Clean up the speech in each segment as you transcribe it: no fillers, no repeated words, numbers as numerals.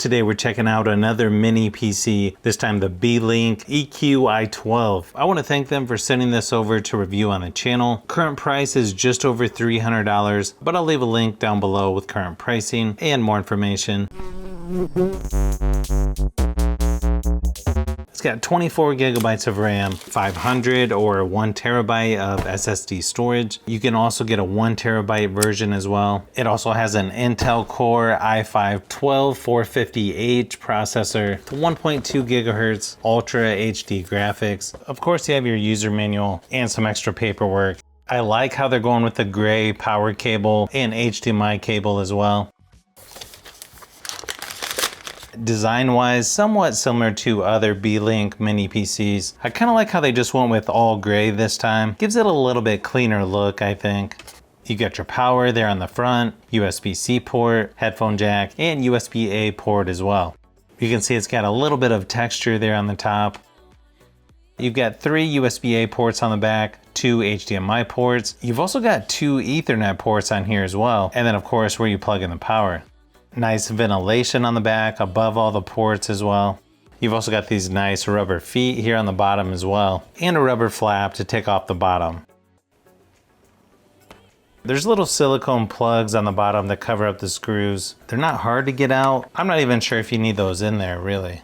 Today we're checking out another mini PC, this time the Beelink EQ-i12. I want to thank them for sending this over to review on the channel. Current price is just over $300, but I'll leave a link down below with current pricing and more information. It's got 24 gigabytes of RAM, 500 or 1 terabyte of SSD storage. You can also get a 1 terabyte version as well. It also has an Intel Core i5-12450H processor, 1.2 gigahertz Ultra HD graphics. Of course, you have your user manual and some extra paperwork. I like how they're going with the gray power cable and HDMI cable as well. Design-wise, somewhat similar to other Beelink mini PCs. I kind of like how they just went with all gray this time. Gives it a little bit cleaner look, I think. You got your power there on the front, USB-C port, headphone jack, and USB-A port as well. You can see it's got a little bit of texture there on the top. You've got 3 USB-A ports on the back, 2 HDMI ports. You've also got 2 Ethernet ports on here as well, and then of course where you plug in the power. Nice ventilation on the back above all the ports as well. You've also got these nice rubber feet here on the bottom as well, and a rubber flap to take off the bottom. There's little silicone plugs on the bottom that cover up the screws. They're not hard to get out. I'm not even sure if you need those in there really.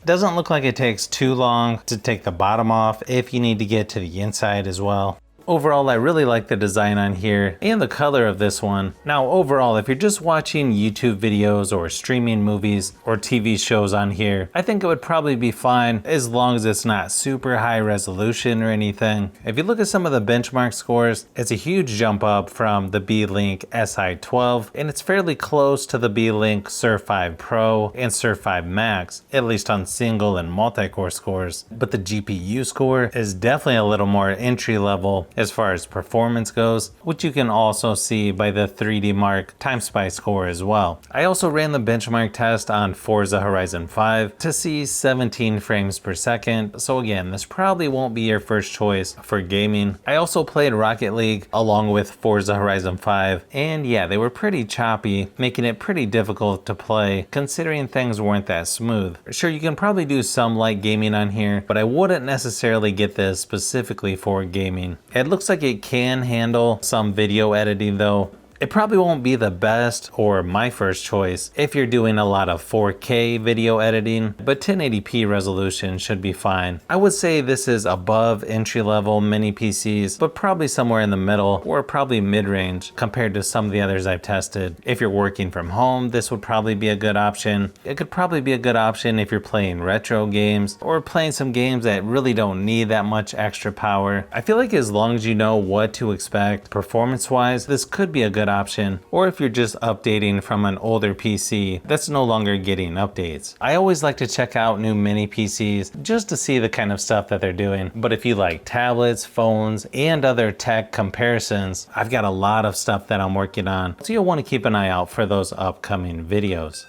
Doesn't look like it takes too long to take the bottom off if you need to get to the inside as well. Overall, I really like the design on here and the color of this one. Now overall, if you're just watching YouTube videos or streaming movies or TV shows on here, I think it would probably be fine as long as it's not super high resolution or anything. If you look at some of the benchmark scores, it's a huge jump up from the Beelink Si-12, and it's fairly close to the Beelink Surf 5 Pro and Surf 5 Max, at least on single and multi-core scores. But the GPU score is definitely a little more entry level as far as performance goes, which you can also see by the 3D Mark TimeSpy score as well. I also ran the benchmark test on Forza Horizon 5 to see 17 frames per second, so again, this probably won't be your first choice for gaming. I also played Rocket League along with Forza Horizon 5, and yeah, they were pretty choppy, making it pretty difficult to play considering things weren't that smooth. Sure, you can probably do some light gaming on here, but I wouldn't necessarily get this specifically for gaming. It looks like it can handle some video editing though. It probably won't be the best or my first choice if you're doing a lot of 4K video editing, but 1080p resolution should be fine. I would say this is above entry-level mini PCs, but probably somewhere in the middle or probably mid-range compared to some of the others I've tested. If you're working from home, this would probably be a good option. It could probably be a good option if you're playing retro games or playing some games that really don't need that much extra power. I feel like as long as you know what to expect performance-wise, this could be a good option, or if you're just updating from an older PC that's no longer getting updates. I always like to check out new mini PCs just to see the kind of stuff that they're doing, but if you like tablets, phones, and other tech comparisons, I've got a lot of stuff that I'm working on, so you'll want to keep an eye out for those upcoming videos.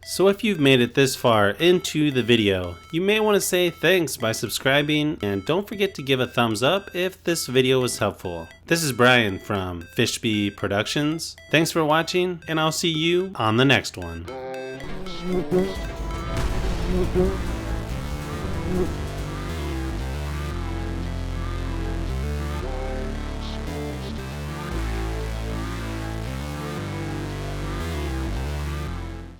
So if you've made it this far into the video, you may want to say thanks by subscribing, and don't forget to give a thumbs up if this video was helpful. This is Brian from Fishbee Productions. Thanks for watching, and I'll see you on the next one.